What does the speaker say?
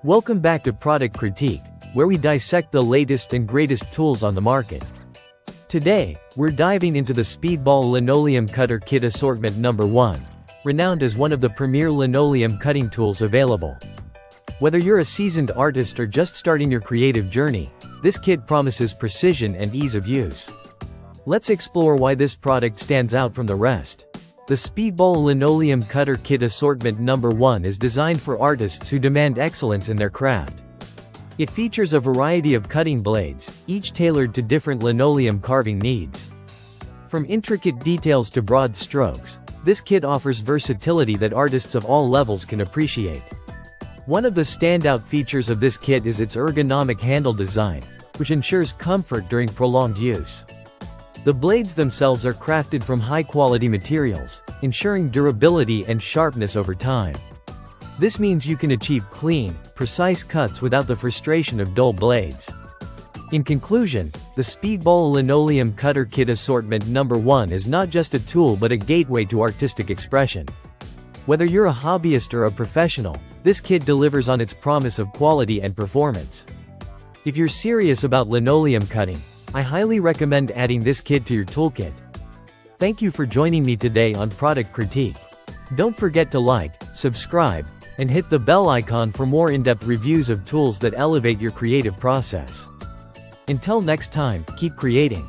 Welcome back to Product Critique, where we dissect the latest and greatest tools on the market. Today, we're diving into the Speedball Linoleum Cutter Kit Assortment No. 1, renowned as one of the premier linoleum cutting tools available. Whether you're a seasoned artist or just starting your creative journey, this kit promises precision and ease of use. Let's explore why this product stands out from the rest. The Speedball Linoleum Cutter Kit Assortment No. 1 is designed for artists who demand excellence in their craft. It features a variety of cutting blades, each tailored to different linoleum carving needs. From intricate details to broad strokes, this kit offers versatility that artists of all levels can appreciate. One of the standout features of this kit is its ergonomic handle design, which ensures comfort during prolonged use. The blades themselves are crafted from high-quality materials, ensuring durability and sharpness over time. This means you can achieve clean, precise cuts without the frustration of dull blades. In conclusion, the Speedball Linoleum Cutter Kit Assortment No. 1 is not just a tool but a gateway to artistic expression. Whether you're a hobbyist or a professional, this kit delivers on its promise of quality and performance. If you're serious about linoleum cutting, I highly recommend adding this kit to your toolkit. Thank you for joining me today on Product Critique. Don't forget to like, subscribe, and hit the bell icon for more in-depth reviews of tools that elevate your creative process. Until next time, keep creating.